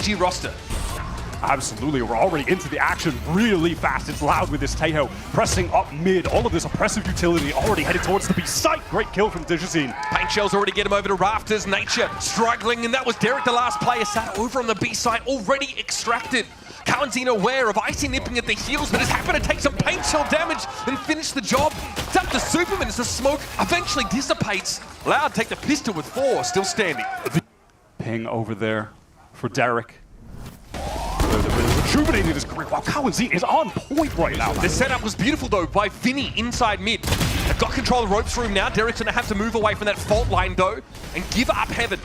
EG roster. Absolutely, we're already into the action really fast. It's Loud with this Taeho pressing up mid. All of this oppressive utility already headed towards the B site. Great kill from Digizine. Paint shells already get him over to Rafters. Nature struggling, and that was Derek, the last player, sat over on the B site, already extracted. Kawanzine aware of Icy nipping at the heels, but has happened to take some paint shell damage and finish the job. It's up to Superman as the smoke eventually dissipates. Loud take the pistol with 4, still standing. Ping over there for Derek. Rejuvenated his career. Wow, Kawanzine is on point right now. The setup was beautiful though by Vinny inside mid. They've got control of the ropes room now. Derek's gonna have to move away from that fault line though and give up Heaven.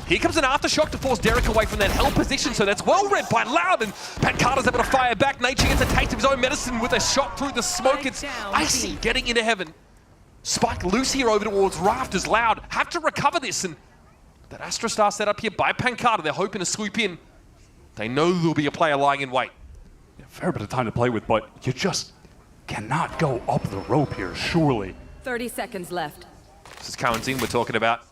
Here comes an aftershock to force Derek away from that hell position, so that's well read by Loud, and Pancarta's able to fire back. Nature gets a taste of his own medicine with a shot through the smoke. It's Icy getting into Heaven. Spike loose here over towards Rafters. Loud have to recover this, and that Astra Star set up here by Pancarta. They're hoping to swoop in. They know there'll be a player lying in wait. Yeah, fair bit of time to play with, but you just cannot go up the rope here, surely. 30 seconds left. This is Kawanzine we're talking about.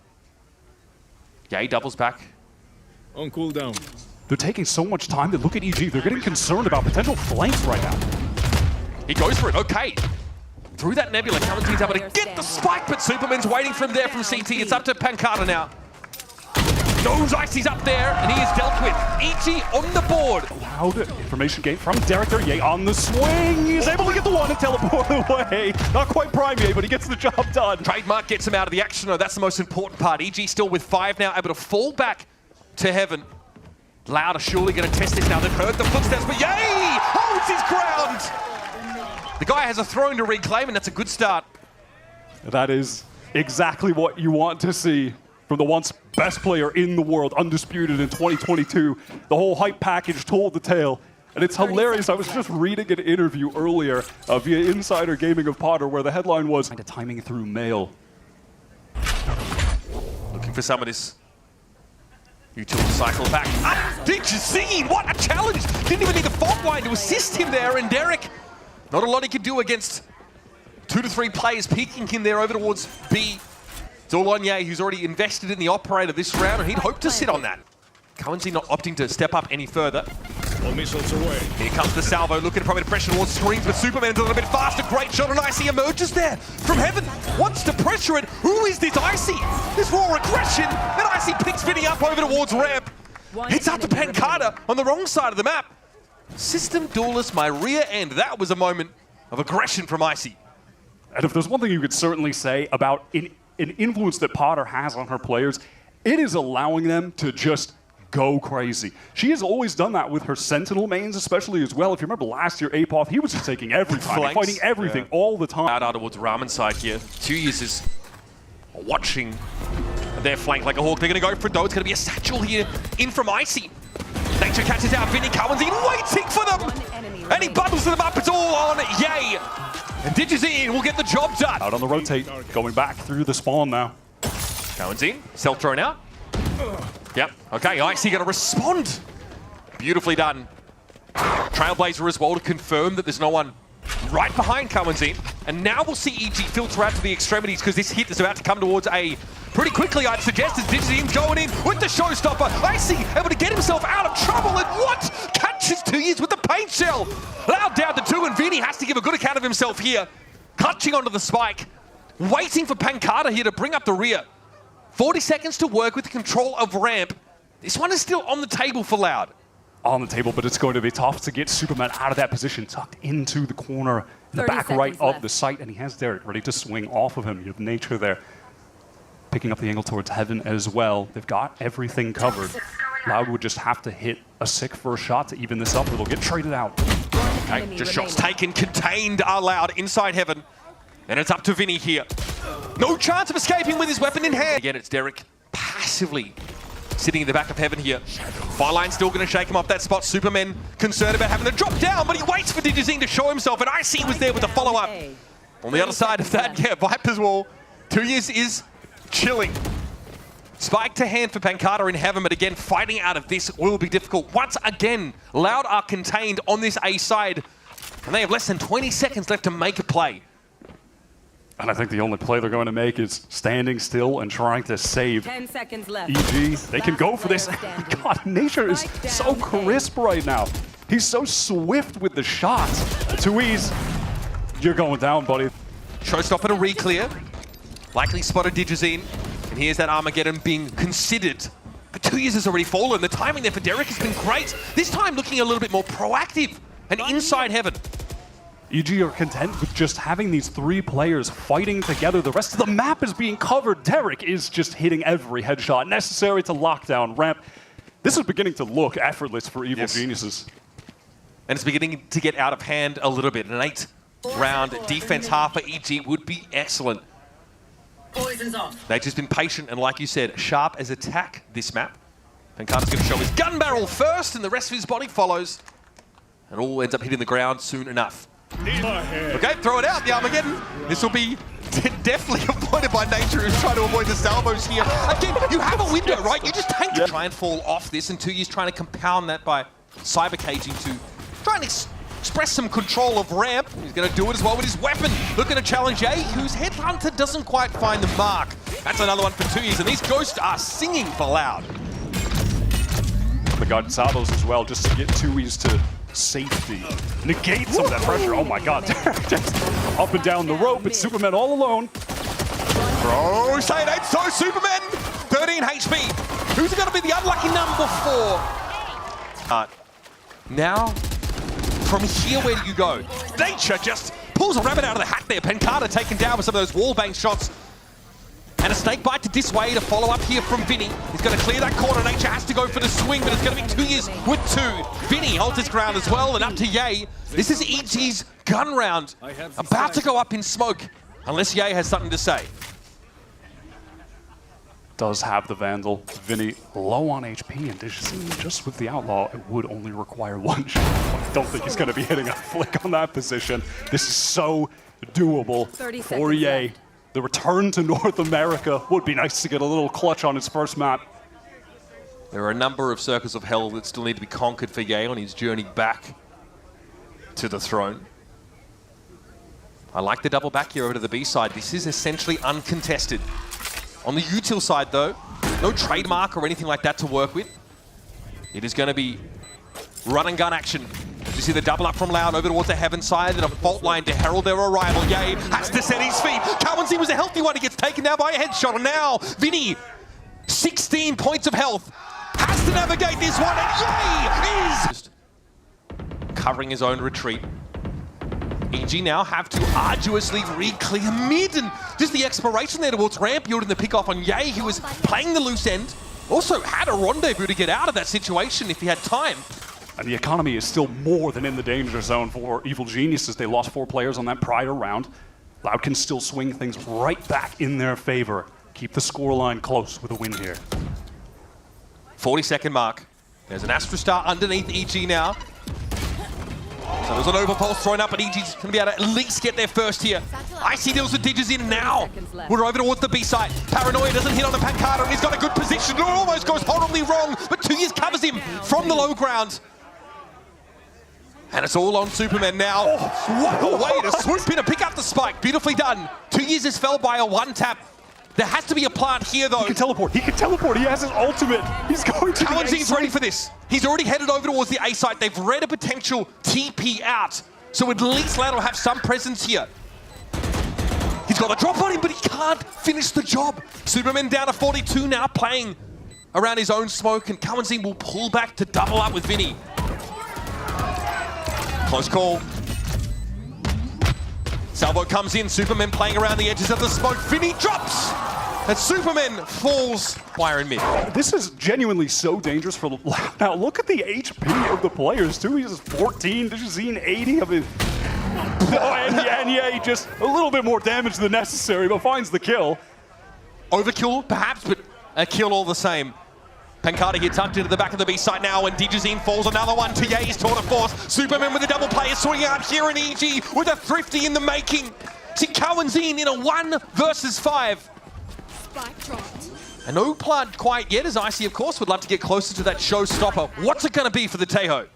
Yeah, he doubles back. On cooldown. They're taking so much time to look at EG. They're getting concerned about potential flanks right now. He goes for it, okay. Through that nebula, Kawanzine's able to get the spike, but Superman's waiting for him there from CT. It's up to Pancarta now. Knows Icy's up there, and he is dealt with. EG on the board. Loud information gain from Derek there. Ye on the swing. He's able to get the one and teleport away. Not quite prime Ye, but he gets the job done. Trademark gets him out of the action, though. That's the most important part. EG still with 5 now, able to fall back to Heaven. Loud are surely going to test this now. They've heard the footsteps, but Ye holds his ground. The guy has a throne to reclaim, and that's a good start. That is exactly what you want to see from the once best player in the world, undisputed in 2022. The whole hype package told the tale. And it's hilarious. I was just reading an interview earlier via Insider Gaming of Potter where the headline was kind of timing through mail. Looking for some of this utility cycle back. Digizine, what a challenge! Didn't even need the fault line to assist him there, and Derek, not a lot he could do against 2 to 3 players peeking him there over towards B. It's all on Ye, who's already invested in the operator this round, and he'd hope to sit on that. Kawanzine not opting to step up any further. All missiles away. Here comes the salvo, looking to probably pressure towards screens, but Superman's a little bit faster. Great shot, and Icy emerges there from Heaven. Wants to pressure it. Who is this Icy? This raw aggression, and Icy picks Vinny up over towards ramp. It's up to Pancarta on the wrong side of the map. System duelist, my rear end. That was a moment of aggression from Icy. And if there's one thing you could certainly say about an influence that Potter has on her players, it is allowing them to just go crazy. She has always done that with her Sentinel mains, especially as well. If you remember last year, Apoth, he was just taking every time, fighting everything all the time. Out towards Ramen side here. 2 users watching their flank like a hawk. They're going to go for it though. It's going to be a satchel here in from Icy. Nature catches out Vinny. Kawanzine waiting for them. And he bundles them up. It's all on Ye. And Digizine will get the job done. Out on the rotate, going back through the spawn now. Kawanzine, self thrown out. Yep, okay, Icy gonna respond. Beautifully done. Trailblazer as well to confirm that there's no one right behind Kawanzine. And now we'll see EG filter out to the extremities because this hit is about to come towards A pretty quickly, I'd suggest, as Digizine's going in with the showstopper. Icy able to get himself out of trouble, and what? Catches 2 years with the paint shell. Loud down to 2, and Vinny has to give a good account of himself here. Clutching onto the spike. Waiting for Pancarta here to bring up the rear. 40 seconds to work with control of ramp. This one is still on the table for Loud. On the table, but it's going to be tough to get Superman out of that position, tucked into the corner in the back right of the site, and he has Derek ready to swing off of him. You have Nature there, picking up the angle towards Heaven as well. They've got everything covered. Loud would just have to hit a sick first shot to even this up. It'll get traded out. Okay, just shots taken, contained are Loud inside Heaven. And it's up to Vinny here. No chance of escaping with his weapon in hand. Again, it's Derek passively sitting in the back of Heaven here. Fireline's still going to shake him off that spot. Superman concerned about having to drop down, but he waits for Digizine to show himself, and Icy was there with the follow-up. On the other side of that, yeah, Viper's Wall. 2 years is chilling. Spike to hand for Pancarta in Heaven, but again, fighting out of this will be difficult. Once again, Loud are contained on this A side, and they have less than 20 seconds left to make a play. And I think the only play they're going to make is standing still and trying to save 10 seconds left. EG. They can go for this. God, Nature is so crisp right now. He's so swift with the shots. 2Es, you're going down, buddy. Showstopper to re-clear. Likely spotted Digizine. And here's that Armageddon being considered. But 2Es has already fallen. The timing there for Derek has been great. This time looking a little bit more proactive and inside heaven. EG are content with just having these 3 players fighting together. The rest of the map is being covered. Derek is just hitting every headshot necessary to lock down ramp. This is beginning to look effortless for Evil Geniuses. And it's beginning to get out of hand a little bit. An 8-round defense half for EG would be excellent. Poison's off. They've just been patient and, like you said, sharp as attack this map. Pancada's going to show his gun barrel first, and the rest of his body follows. And all ends up hitting the ground soon enough. Okay, throw it out, the Armageddon. This will be definitely avoided by Nature, who's trying to avoid the salvos here. Again, you have a window, right? You just tank to try and fall off this, and 2Es trying to compound that by cyber caging to try and express some control of ramp. He's going to do it as well with his weapon. Looking to challenge A, whose Headhunter doesn't quite find the mark. That's another one for 2Es, and these ghosts are singing for loud. The guided salvos as well, just to get 2Es to safety. Negate some of that pressure. Oh my God. Just up and down the rope. It's Superman all alone. Bro, say it ain't so, Superman! 13 HP. Who's going to be the unlucky number 4? Now, from here, where do you go? Nature just pulls a rabbit out of the hat there. Pancada taken down with some of those wall bang shots. And a snake bite to dissuade, to follow up here from Vinny. He's going to clear that corner. Nature has to go for the swing, but it's going to be 2Es with 2. Vinny holds his ground as well, and up to Ye. This is EG's gun round. About to go up in smoke, unless Ye has something to say. Does have the Vandal. Vinny low on HP, and just with the Outlaw, it would only require 1 shot. I don't think he's going to be hitting a flick on that position. This is so doable for Ye. The return to North America would be nice to get a little clutch on his first map. There are a number of circles of hell that still need to be conquered for Ye on his journey back to the throne. I like the double back here over to the B side. This is essentially uncontested. On the util side though, no trademark or anything like that to work with. It is going to be run and gun action. You see the double up from Loud over towards the Heaven side, and a fault line to herald their arrival. Ye has to set his feet. Kawanzi was a healthy one. He gets taken down by a headshot, and now Vinny, 16 points of health, has to navigate this one, and Ye is covering his own retreat. EG now have to arduously re-clear mid, and just the exploration there towards ramp yielding the pick off on Ye, who was playing the loose end. Also had a rendezvous to get out of that situation if he had time. And the economy is still more than in the danger zone for Evil Geniuses. They lost 4 players on that prior round. Loud can still swing things right back in their favor. Keep the scoreline close with a win here. 40-second mark. There's an Astrostar underneath EG now. So there's an overpulse thrown up, but EG's going to be able to at least get there first here. Icy deals with Digizine now. We're over towards the B side. Paranoia doesn't hit on the Pancada, and he's got a good position. It almost goes horribly wrong, but 2Es covers him from the low ground. And it's all on Superman now. Oh, what a way to swoop in and pick up the spike. Beautifully done. 2Es has fell by a 1-tap. There has to be a plant here, though. He can teleport. He can teleport. He has his ultimate. He's going to Kawanzi's ready for this. He's already headed over towards the A site. They've read a potential TP out. So at least Loud will have some presence here. He's got a drop on him, but he can't finish the job. Superman down to 42 now, playing around his own smoke, and Kawanzi will pull back to double up with Vinny. Close call. Salvo comes in, Superman playing around the edges of the smoke. Vinny drops, and Superman falls. Wire in mid. This is genuinely so dangerous for Loud. Now look at the HP of the players too. He's 14, Digizine 80. I mean, and yeah, just a little bit more damage than necessary, but finds the kill. Overkill, perhaps, but a kill all the same. Pancada here tucked into the back of the B site now, and Digizine falls another one to Ye's tour de force. Superman with a double play is sorting out here in EG with a thrifty in the making. See Kawanzi in a 1 versus 5. Spike dropped. And no plant quite yet, as Icy, of course, would love to get closer to that showstopper. What's it going to be for the Tejo?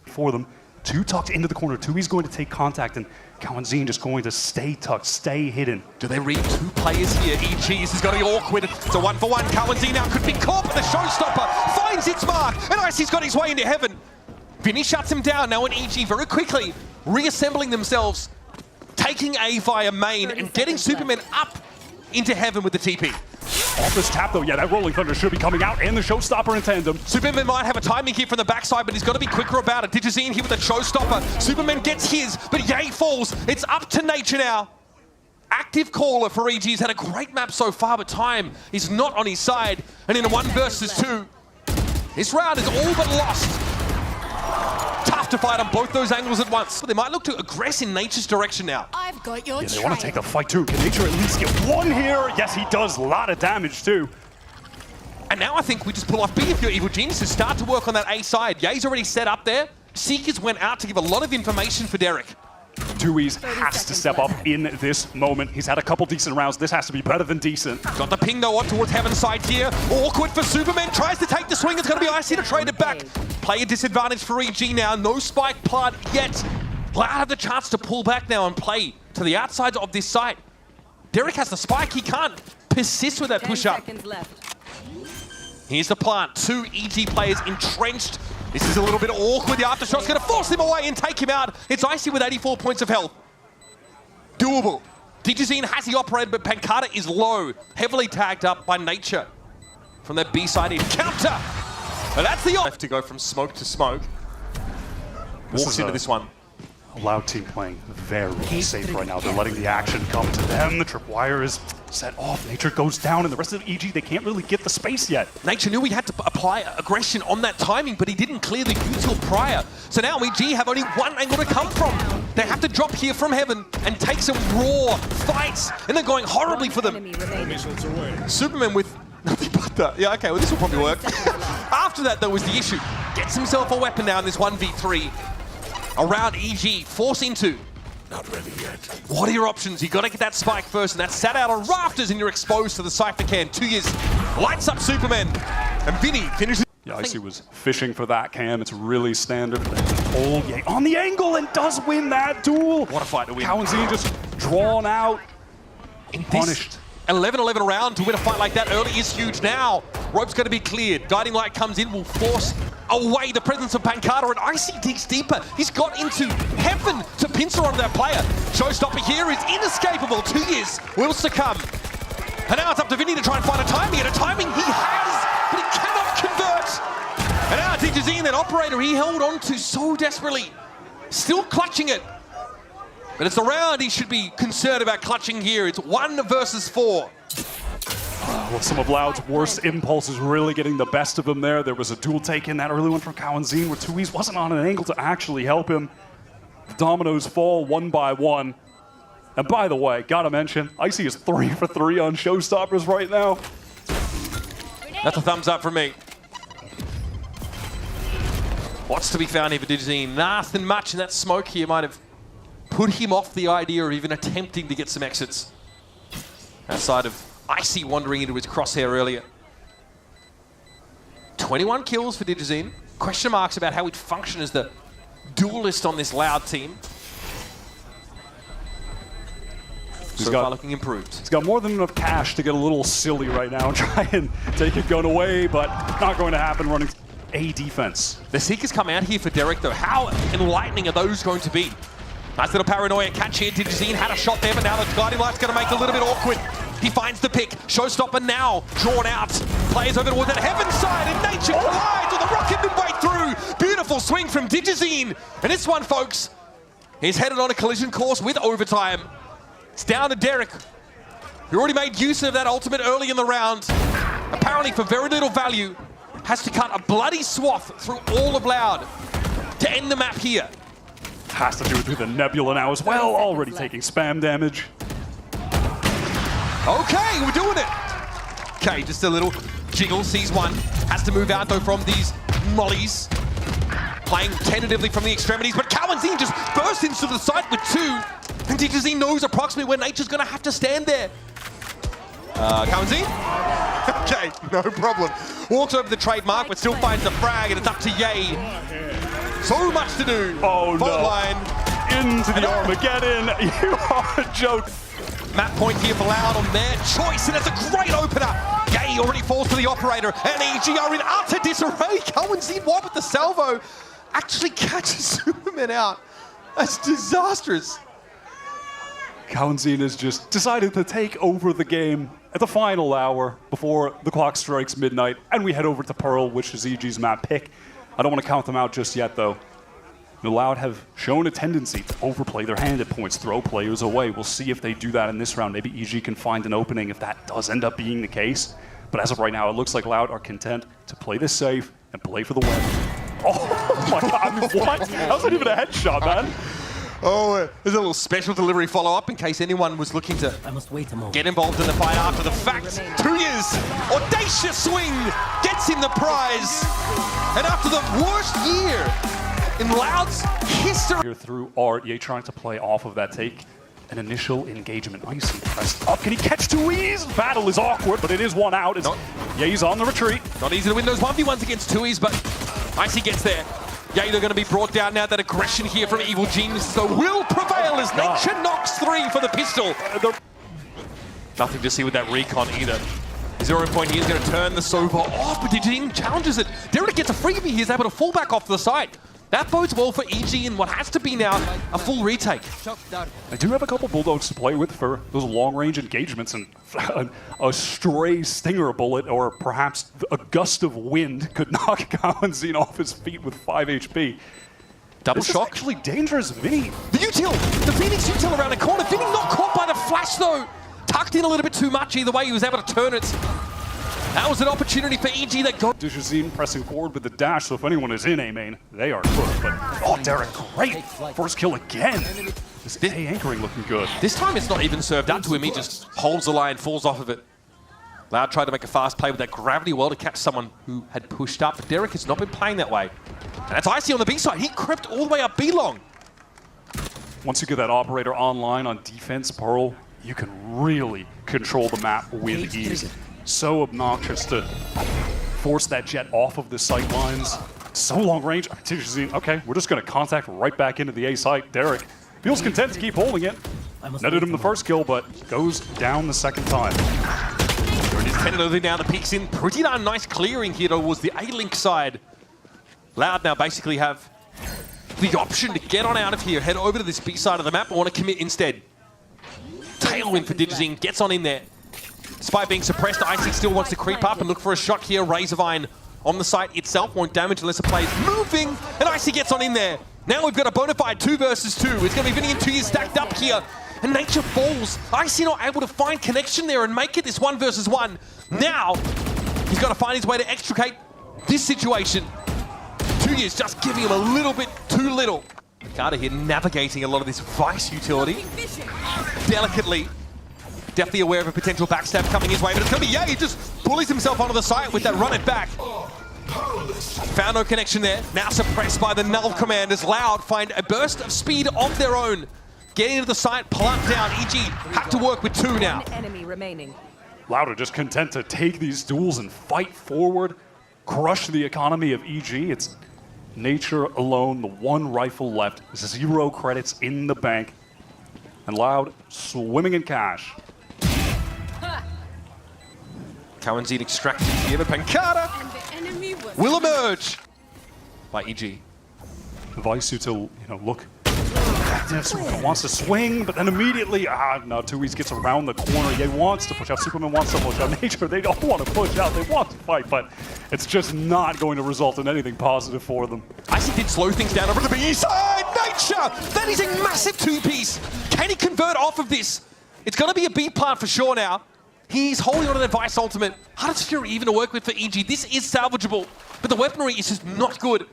For them, 2 tucked into the corner. 2E's going to take contact, and Kawanzin just going to stay tucked, stay hidden. Do they read two players here? EG, this is going to be awkward. It's a 1-for-1. Kawanzin now could be caught, but the showstopper finds its mark, and Icy's got his way into heaven. Vinny shuts him down now, and EG very quickly reassembling themselves, taking A via main, and getting Superman up into heaven with the TP. Off this tap though, yeah, that Rolling Thunder should be coming out, and the showstopper in tandem. Superman might have a timing here from the backside, but he's got to be quicker about it. Digizine here with the showstopper. Superman gets his, but Ye falls. It's up to Nature now. Active caller for EG. He's had a great map so far, but time is not on his side. And in a 1 versus 2, this round is all but lost. Tough to fight on both those angles at once. But they might look to aggress in Nature's direction now. I've got your Yeah, they want to take the fight too. Can Nature at least get one here? Yes, he does. A lot of damage too. And now I think we just pull off B if you're Evil Geniuses. Start to work on that A side. Ye's already set up there. Seekers went out to give a lot of information for Derek. Tui's has to step up in this moment. He's had a couple decent rounds. This has to be better than decent. Got the ping though on towards Heaven's side here. Awkward for Superman. Tries to take the swing. It's going to be Icy to trade it back. Player disadvantage for EG now. No spike plant yet. Loud have the chance to pull back now and play to the outsides of this site. Derek has the spike. He can't persist with that push-up. Here's the plant. 2 EG players entrenched. This is a little bit awkward. The aftershot's going to force him away and take him out. It's Icy with 84 points of health. Doable. Digizine has the operator, but Pancata is low. Heavily tagged up by Nature. From that B-side in counter. But that's the left to go from smoke to smoke. Walks into this one. A Loud team playing very safe right now. They're letting the action come to them. The tripwire is set off. Nature goes down, and the rest of EG, they can't really get the space yet. Nature knew he had to apply aggression on that timing, but he didn't clear the util prior. So now EG have only one angle to come from. They have to drop here from heaven and take some raw fights, and they're going horribly for them. Missiles away. Superman with nothing but that. Yeah, okay, well this will probably work. After that, though, was the issue. Gets himself a weapon now in this 1v3. Around EG, force into. Not ready yet. What are your options? You got to get that spike first, and that's sat out on rafters, and you're exposed to the Cypher can. 2 years, lights up Superman, and Vinny finishes. Yeah, Icy was fishing for that cam. It's really standard. Oh, yeah, on the angle and does win that duel. What a fight to win. Kawanzin just drawn out, punished. 11-11 round to win a fight like that early is huge now. Rope's going to be cleared. Guiding Light comes in, will force away the presence of Pancata, and Icy digs deeper. He's got into heaven to pincer onto that player. Showstopper here is inescapable. 2 years will succumb. And now it's up to Vinny to try and find a timing, and a timing he has, but he cannot convert. And now Digizine, that operator he held on to so desperately, still clutching it. But it's the round he should be concerned about clutching here. It's 1 versus 4. Well, some of Loud's worst impulses really getting the best of him there. There was a duel take in that early one from Kawanzin where Tui's wasn't on an angle to actually help him. The dominoes fall 1 by 1. And by the way, gotta mention, Icy is 3 for 3 on showstoppers right now. That's a thumbs up from me. What's to be found here for Digizine? Nothing much, and that smoke here might have put him off the idea of even attempting to get some exits. Outside of Icy wandering into his crosshair earlier. 21 kills for Digizine. Question marks about how he'd function as the duelist on this Loud team. So far looking improved. He's got more than enough cash to get a little silly right now and try and take a gun away, but not going to happen running A defense. The Seekers come out here for Derek though. How enlightening are those going to be? Nice little paranoia catch here. Digizine had a shot there, but now the Guiding Light's going to make it a little bit awkward. He finds the pick. Showstopper now drawn out. Players over towards that Heaven side, and Nature collides with the rocket midway through. Beautiful swing from Digizine. And this one, folks, is headed on a collision course with overtime. It's down to Derek, who already made use of that ultimate early in the round. Apparently for very little value, has to cut a bloody swath through all of Loud to end the map here. Has to do it through the Nebula now as well, already taking spam damage. Okay, we're doing it. Okay, just a little jiggle, sees one. Has to move out though from these mollies. Playing tentatively from the extremities, but Kawanzin just bursts into the site with 2. And Digizine knows approximately where Nature's gonna have to stand there. Kawanzin? Okay, no problem. Walks over the trademark, but still finds the frag, and it's up to Ye. So much to do. Oh, Fault no. line. into the Armageddon. You are a joke. Map point here for Loud on their choice, and it's a great opener. Gay already falls for the operator, and EG are in utter disarray. Cohen's in one with the salvo. Actually catches Superman out. That's disastrous. Kaunzin has just decided to take over the game at the final hour before the clock strikes midnight, and we head over to Pearl, which is EG's map pick. I don't want to count them out just yet, though. The Loud have shown a tendency to overplay their hand at points, throw players away. We'll see if they do that in this round. Maybe EG can find an opening if that does end up being the case. But as of right now, it looks like Loud are content to play this safe and play for the win. Oh my god, I mean, what? That wasn't even a headshot, man. Oh, there's a little special delivery follow-up in case anyone was looking to get involved in the fight after the fact. 2 years, audacious swing, gets him the prize. And after the worst year in Loud's history. Here through Art, Ye trying to play off of that take. An initial engagement. Icy pressed up. Can he catch 2Es? Battle is awkward, but it is one out. Ye's on the retreat. Not easy to win those 1v1s against 2Es, but Icy gets there. Yay, they're going to be brought down now. That aggression here from Evil Genius, so will prevail as Nature knocks 3 for the pistol. Nothing to see with that recon either. 0 point here is going to turn the Sova off, but Digine challenges it. Derek gets a freebie. He's able to fall back off to the side. That bodes well for EG in what has to be now a full retake. I do have a couple Bulldogs to play with for those long-range engagements, and a stray stinger bullet or perhaps a gust of wind could knock Kaunzin off his feet with 5 HP. Double This shock. is actually dangerous. Vinny. The util, the Phoenix util around the corner. Vinny not caught by the flash though. Tucked in a little bit too much. Either way, he was able to turn it. That was an opportunity for EG that got... Digizine pressing forward with the dash, so if anyone is in A main, they are good. But, oh, Derek, great. First kill again. This A anchoring looking good. This time it's not even served up to him. He just holds the line, falls off of it. Loud tried to make a fast play with that gravity well to catch someone who had pushed up. But Derek has not been playing that way. And that's Icy on the B side. He crept all the way up B long. Once you get that operator online on defense, Pearl, you can really control the map with ease. So obnoxious to force that jet off of the sight lines. So long range. Okay, we're just going to contact right back into the A site. Derek feels content to keep holding it. Netted him the first kill, but goes down the second time. There it is, tentatively now. The peek's in. Pretty darn nice clearing here towards the A-Link side. Loud now basically have the option to get on out of here, head over to this B side of the map, or want to commit instead. Tailwind for Digizine, gets on in there. Despite being suppressed, Icy still wants to creep up and look for a shot here. Razorvine on the site itself won't damage unless the play's moving, and Icy gets on in there. Now we've got a bona fide 2 versus 2. It's going to be Vinny and 2 years stacked up here, and Nature falls. Icy not able to find connection there and make it this 1 versus 1. Now, he's got to find his way to extricate this situation. 2 years just giving him a little bit too little. Carter here navigating a lot of this Vice utility delicately. Definitely aware of a potential backstab coming his way, but it's going to be Ye. He just bullies himself onto the site with that run it back. Found no connection there. Now suppressed by the Null commanders. Loud find a burst of speed of their own. Getting into the site, plunked down. EG had to work with 2 now. Enemy remaining. Loud are just content to take these duels and fight forward, crush the economy of EG. It's Nature alone, the 1 rifle left, 0 credits in the bank, and Loud swimming in cash. Kaunzin extracted here, but Pancada will emerge by EG. The Vice util, look. Superman wants to swing, but then immediately, no, 2Es gets around the corner. Ye wants to push out. Superman wants to push out. Nature, they don't want to push out. They want to fight, but it's just not going to result in anything positive for them. Icy did slow things down over the B side. Nature! That is a massive 2-piece. Can he convert off of this? It's going to be a B plant for sure now. He's holding on to that Vice ultimate. Hardest Fury even to work with for EG. This is salvageable, but the weaponry is just not good.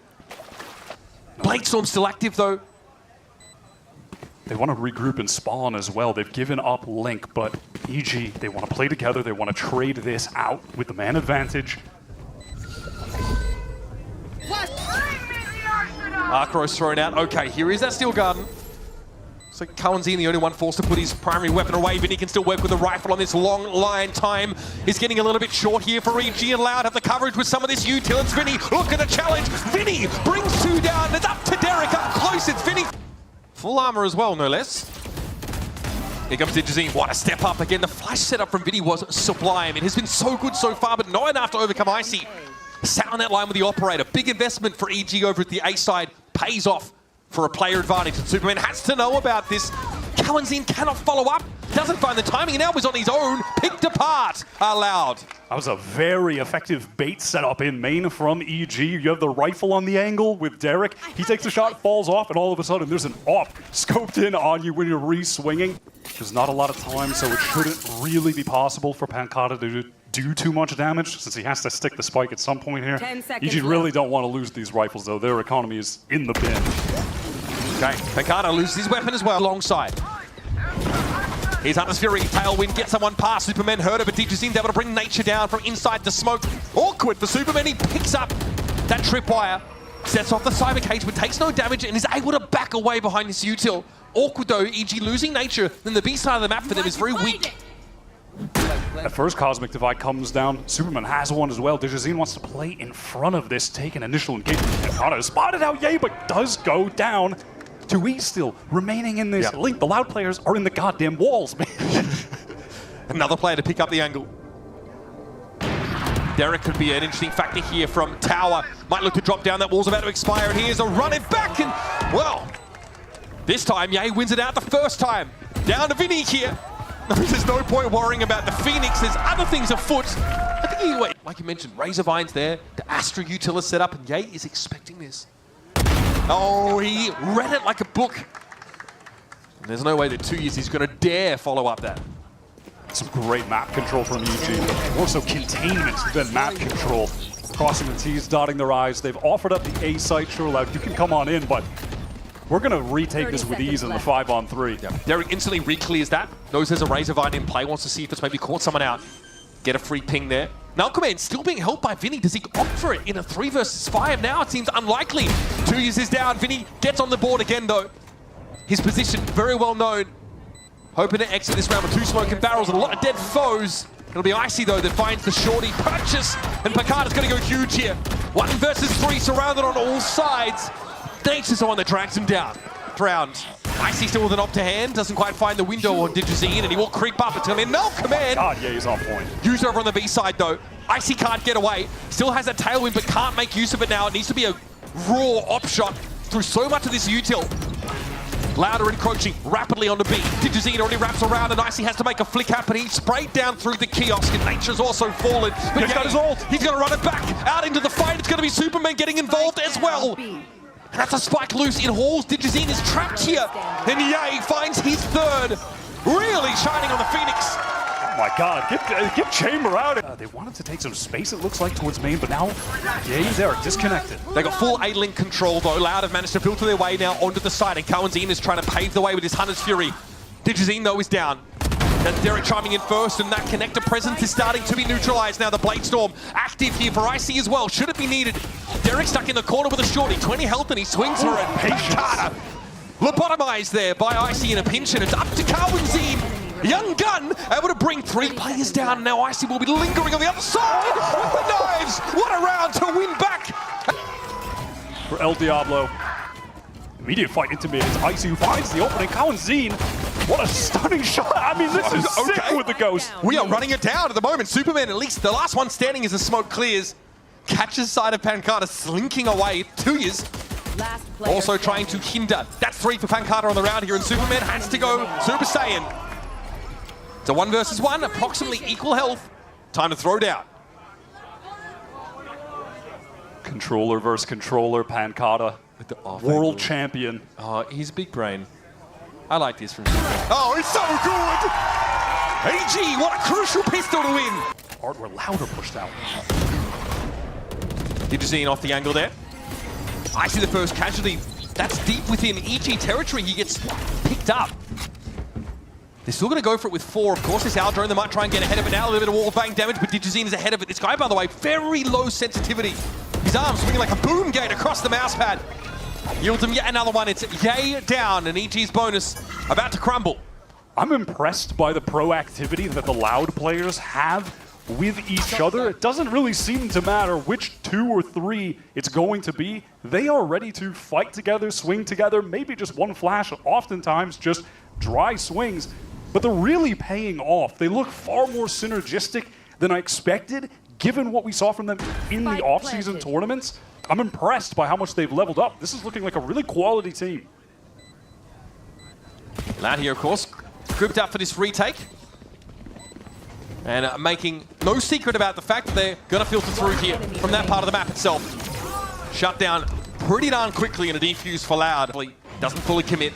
Blade Storm still active though. They want to regroup and spawn as well. They've given up Link, but EG, they want to play together. They want to trade this out with the man advantage. Arcros thrown out. Okay, here is that Steel Garden. So Kaunzin, the only one forced to put his primary weapon away. Vinny can still work with a rifle on this long line. Time is getting a little bit short here for EG, and Loud have the coverage with some of this util. It's Vinny, look at the challenge. Vinny brings 2 down. It's up to Derek, up close. It's Vinny. Full armor as well, no less. Here comes Digizine. What a step up again. The flash setup from Vinny was sublime. It has been so good so far, but not enough to overcome Icy. Sat on that line with the operator. Big investment for EG over at the A side. Pays off for a player advantage. And Superman has to know about this. Kawanzin cannot follow up. Doesn't find the timing, and now he's on his own. Picked apart. Allowed. That was a very effective bait setup in main from EG. You have the rifle on the angle with Derek. He takes a shot, falls off, and all of a sudden there's an op scoped in on you when you're re-swinging. There's not a lot of time, so it shouldn't really be possible for Pancata to do too much damage, since he has to stick the spike at some point here. 10 seconds EG really don't want to lose these rifles, though. Their economy is in the bin. Okay, Pancata loses his weapon as well alongside. Here's Hunter's Fury, Tailwind, gets someone past. Superman heard of it. Digizine's able to bring Nature down from inside the smoke. Awkward for Superman. He picks up that tripwire, sets off the cyber cage, but takes no damage and is able to back away behind his util. Awkward though, EG losing Nature, then the B side of the map for them is very weak. At first, Cosmic Divide comes down. Superman has one as well. Digizine wants to play in front of this, take an initial engagement. Pancata is spotted out, yay, but does go down. 2E still remaining in this link. The Loud players are in the goddamn walls, man. Another player to pick up the angle. Derek could be an interesting factor here from Tower. Might look to drop down. That wall's about to expire, and here's a run it back, and, well, this time, Ye wins it out the first time. Down to Vinny here. There's no point worrying about the Phoenix. There's other things afoot. I think he, like you mentioned, Razor Vines there. The Astra Util is set up, and Ye is expecting this. Oh, he read it like a book. And there's no way that 2 years he's going to dare follow up that. Some great map control from EG, but more so containment than map control. Crossing the T's, dotting their I's. They've offered up the A site, sure, Loud, you can come on in, but we're going to retake this with ease in the 5-on-3. Yeah. Derek instantly re-clears that. Knows there's a Razor Vine in play, wants to see if it's maybe caught someone out. Get a free ping there. Malcolm still being helped by Vinny. Does he opt for it in a 3 versus 5 now? It seems unlikely. 2 years is down. Vinny gets on the board again, though. His position very well known. Hoping to exit this round with 2 smoking barrels and a lot of dead foes. It'll be Icy, though, that finds the shorty purchase. And Pancata's going to go huge here. 1 versus 3, surrounded on all sides. Nature's the one that drags him down. Round. Icy still with an op to hand, doesn't quite find the window on Digizine, and he will creep up until in no command. God, yeah, he's on point. Use over on the B side though. Icy can't get away. Still has that tailwind, but can't make use of it now. It needs to be a raw op shot through so much of this util. Louder encroaching rapidly onto B. Digizine already wraps around, and Icy has to make a flick happen. He's sprayed down through the kiosk, and Nature's also fallen. But he's got his ult. He's going to run it back out into the fight. It's going to be Superman getting involved as well. And that's a spike loose in Halls. Digizine is trapped here. And Ye finds his 3rd. Really shining on the Phoenix. Oh my God, get Chamber out. They wanted to take some space, it looks like, towards main, but now, Ye, they're disconnected. They got full A-Link control, though. Loud have managed to filter their way now onto the side, and Kawanzin is trying to pave the way with his Hunter's Fury. Digizine, though, is down. That's Derek chiming in first, and that connector presence is starting to be neutralized now. The Blade Storm active here for Icy as well. Should it be needed? Derek stuck in the corner with a shorty. 20 health, and he swings for it. Pancata lobotomized there by Icy in a pinch, and it's up to Kawanzin. Young Gun able to bring 3 players down. Now Icy will be lingering on the other side with the knives. What a round to win back. For El Diablo. Immediate fight intimated. Icy who finds the opening. Kawanzin. What a stunning shot. I mean, this is sick with the ghost. We are running it down at the moment. Superman, at least the last one standing as the smoke clears. Catches side of Pancata, slinking away. 2 years. Also trying to hinder. That's 3 for Pancata on the round here, and Superman has to go Super Saiyan. It's a 1 versus 1, approximately equal health. Time to throw down. Controller versus controller, Pancata. World champion. Oh, he's a big brain. I like this from Superman. Oh, it's so good! AG, what a crucial pistol to win! Art were louder pushed out. Digizine off the angle there. I see the first casualty. That's deep within EG territory. He gets picked up. They're still going to go for it with 4, of course. This Aldrone, they might try and get ahead of it now. A little bit of wall bang damage, but Digizine is ahead of it. This guy, by the way, very low sensitivity. His arm swinging like a boom gate across the mouse pad. Yields him yet another one. It's Ye down, and EG's bonus about to crumble. I'm impressed by the proactivity that the Loud players have with each other. It doesn't really seem to matter which 2 or 3 it's going to be. They are ready to fight together, swing together, maybe just one flash, oftentimes just dry swings. But they're really paying off. They look far more synergistic than I expected, given what we saw from them in the off-season tournaments. I'm impressed by how much they've leveled up. This is looking like a really quality team. Loud here, of course, grouped up for this retake. And making no secret about the fact that they're going to filter through here from that part of the map itself. Shut down pretty darn quickly in a defuse for Loud. Doesn't fully commit.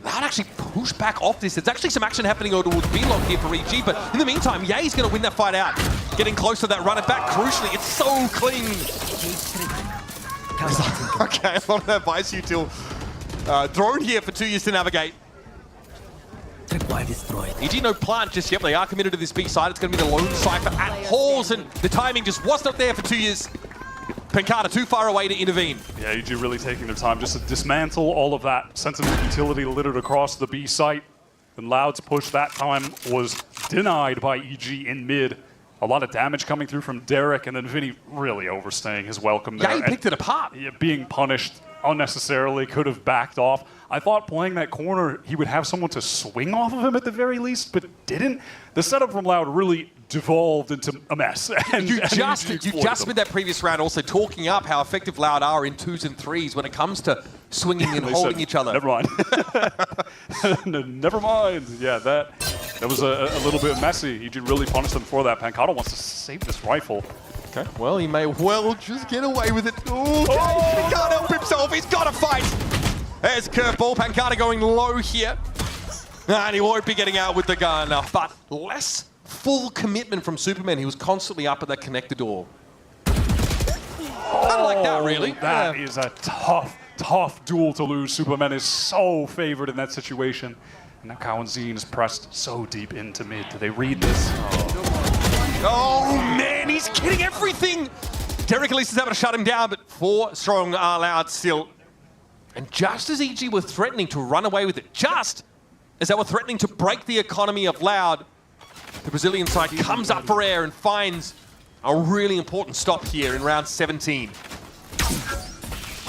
Loud actually pushed back off this. There's actually some action happening over towards B-Lock here for EG, but in the meantime, Ye's going to win that fight out. Getting close to that run it back, crucially, it's so clean. Okay, a lot of that Vice Util drone here for 2 years to navigate. EG no plant just yet. They are committed to this B side. It's going to be the lone Cypher at Halls, and the timing just was not there for 2 years. Pancada too far away to intervene. Yeah, EG really taking their time just to dismantle all of that sensitive utility littered across the B site. And Loud's push that time was denied by EG in mid. A lot of damage coming through from Derek, and then Vinny really overstaying his welcome there. Yeah, he picked it apart. Yeah, being punished unnecessarily, could have backed off. I thought playing that corner, he would have someone to swing off of him at the very least, but didn't. The setup from Loud really devolved into a mess. You just spent that previous round also talking up how effective Loud are in 2s and 3s when it comes to swinging and holding each other. Never mind. Never mind. Yeah, that was a little bit messy. He really punished them for that. Pancada wants to save this rifle. Okay, well, he may well just get away with it. Ooh, okay, he can't help himself. He's got to fight. There's a curveball. Pancada going low here. And he won't be getting out with the gun. But less full commitment from Superman. He was constantly up at that connector door. Kind of like that, really. That is a tough duel to lose. Superman is so favored in that situation. And now Cowanzine is pressed so deep into mid. Do they read this? Oh, man, he's getting everything. Derek at least is able to shut him down, but 4 strong are Loud still. And just as EG were threatening to run away with it, just as they were threatening to break the economy of Loud, the Brazilian side comes up for air and finds a really important stop here in round 17.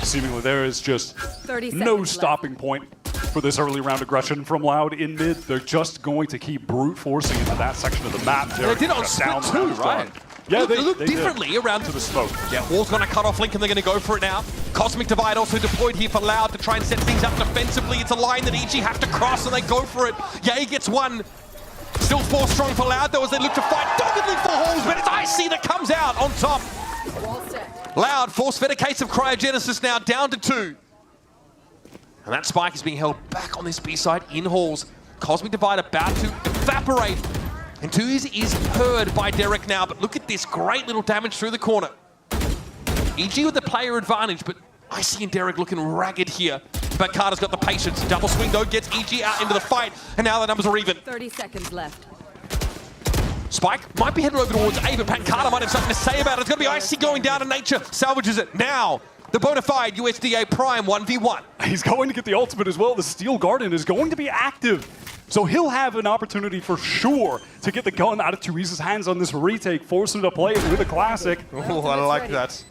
Seemingly there is just no stopping point for this early round aggression from Loud in mid. They're just going to keep brute forcing into that section of the map. They did it on split too, right? Yeah, they look differently around to the smoke. Yeah, Wall's going to cut off Link and they're going to go for it now. Cosmic Divide also deployed here for Loud to try and set things up defensively. It's a line that EG have to cross and they go for it. Ye gets one. Still 4 strong for Loud though as they look to fight doggedly for Halls, but it's Icy that comes out on top. Loud force-fed a case of cryogenesis now down to 2. And that spike is being held back on this B side in Halls. Cosmic Divide about to evaporate. And 2 is heard by Derek now, but look at this great little damage through the corner. EG with the player advantage, but Icy and Derek looking ragged here. But Carter's got the patience. Double swing though gets EG out into the fight, and now the numbers are even. 30 seconds left. Spike might be heading over towards A, but Pancada might have something to say about it. It's going to be Icy going down to nature, salvages it now. The bona fide USDA Prime 1v1. He's going to get the ultimate as well. The Steel Garden is going to be active. So he'll have an opportunity for sure to get the gun out of 2Eze's hands on this retake, force him to play it with a classic. Oh, I like that.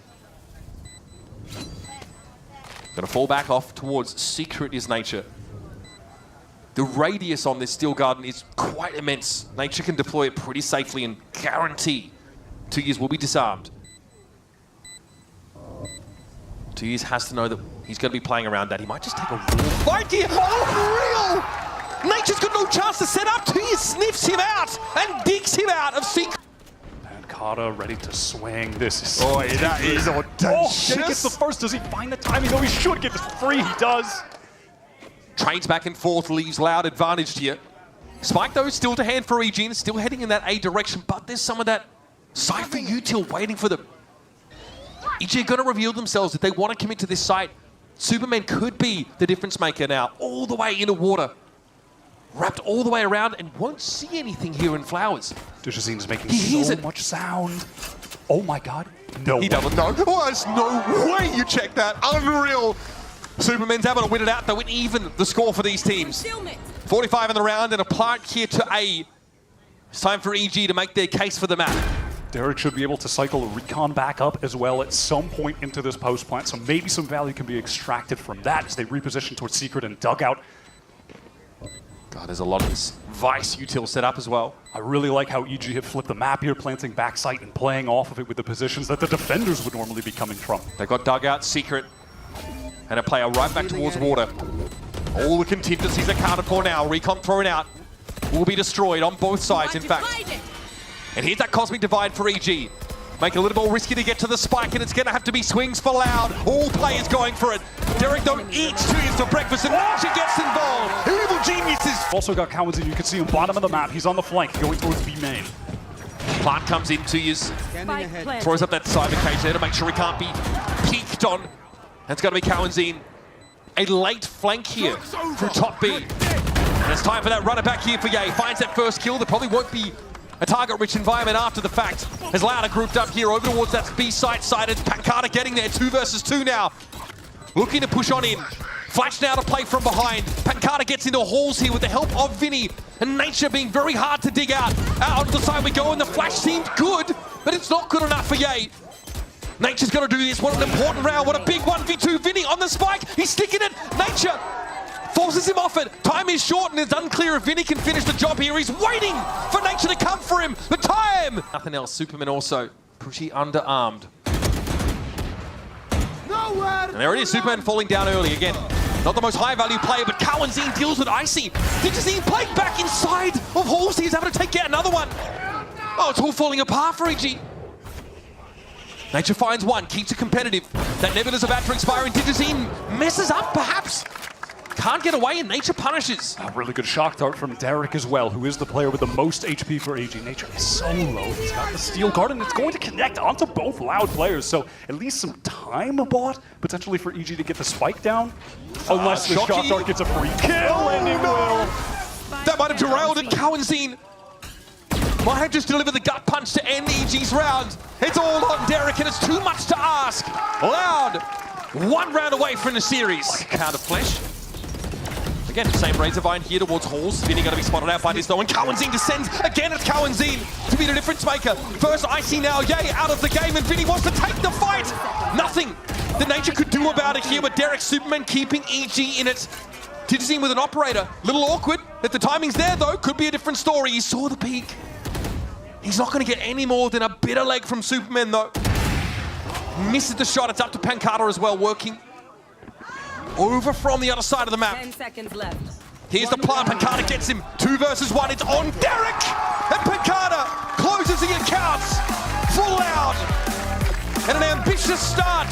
Gonna fall back off towards Secret is Nature. The radius on this Steel Garden is quite immense. Nature can deploy it pretty safely and guarantee 2Eze will be disarmed. 2Eze has to know that he's going to be playing around that. He might just take a real fight here. Oh, real! Nature's got no chance to set up. 2Eze sniffs him out and digs him out of Secret. Pancada ready to swing. This is that is audacious. Oh, he gets the first. Does he find the timing? No, he should get this free. He does. Trades back and forth, leaves Loud advantaged here. Spike, though, still to hand for EG, and still heading in that A direction, but there's some of that Cypher util waiting for them. EG are going to reveal themselves if they want to commit to this site. Superman could be the difference maker now, all the way into water. Wrapped all the way around and won't see anything here in Flowers. Dujazine is making so much sound. Oh my god. No. He doesn't know. Oh, there's no way you check that. Unreal. Superman's able to win it out, though, and even the score for these teams. 45 in the round and a plant here to A. It's time for EG to make their case for the map. Derek should be able to cycle a recon back up as well at some point into this post plant, so maybe some value can be extracted from that as they reposition towards Secret and Dugout. God, there's a lot of this Vice util set up as well. I really like how EG have flipped the map here, planting backside and playing off of it with the positions that the defenders would normally be coming from. They've got Dugout, Secret, and a player right back towards water. All the contingencies accounted for now. Recon thrown out. Will be destroyed on both sides, in fact. And here's that Cosmic Divide for EG. Make it a little more risky to get to the spike, and it's going to have to be swings for Loud. All players going for it. Derek, though, eats 2 years for breakfast, and Nature gets involved. Evil geniuses. Also got Cowan's in. You can see him bottom of the map. He's on the flank, going towards B main. Plant comes in, 2 years. Throws up that cyber cage there to make sure he can't be peeked on. And it's got to be Cowanzine. A late flank here through top B. And it's time for that runner back here for Ye. Finds that first kill. There probably won't be a target-rich environment after the fact. As Loud are grouped up here over towards that B site side. It's Pancada getting there, 2 versus 2 now. Looking to push on in. Flash now to play from behind. Pancada gets into halls here with the help of Vinny. And Nature being very hard to dig out. Out onto the side we go, and the flash seemed good, but it's not good enough for Ye. Nature's got to do this. What an important round. What a big 1v2. Vinny on the spike. He's sticking it. Nature forces him off it. Time is short, and it's unclear if Vinny can finish the job here. He's waiting for Nature to come for him. The time! Nothing else. Superman also pretty underarmed. And there it is. Superman falling down early again. Not the most high-value player, but Cowanzine deals with Icy. Digizine played back inside of Halsey. He's able to take out another one. Oh, it's all falling apart for EG. Nature finds one, keeps it competitive. That Nebula's about to expire, and Digizine messes up, perhaps. Can't get away, and Nature punishes. A really good shock dart from Derek as well, who is the player with the most HP for AG. Nature is so low. He's got the steel guard, and it's going to connect onto both Loud players. So at least some time bought, potentially for EG to get the spike down. Unless the shock dart gets a free kill, and it will. That might have derailed it. Cowanzine might have just delivered the gut punch to end EG's round. It's all on Derek, and it's too much to ask. Loud, 1 round away from the series. Counter flash. Again, same Razorvine here towards Halls. Vinny going to be spotted out by this though, and Cowanzine descends. Again, it's Cowanzine to be the difference maker. First Icy now, Ye out of the game, and Vinny wants to take the fight. Nothing that Nature could do about it here, but Derek Superman keeping EG in it. Digizine with an operator. Little awkward. If the timing's there though, could be a different story. He saw the peak. He's not going to get any more than a bitter leg from Superman though. Misses the shot. It's up to Pancada as well, working over from the other side of the map. 10 seconds left. Here's the plant. Pancada gets him. 2 versus 1. It's on Derek! And Pancada closes the accounts for Loud. And an ambitious start.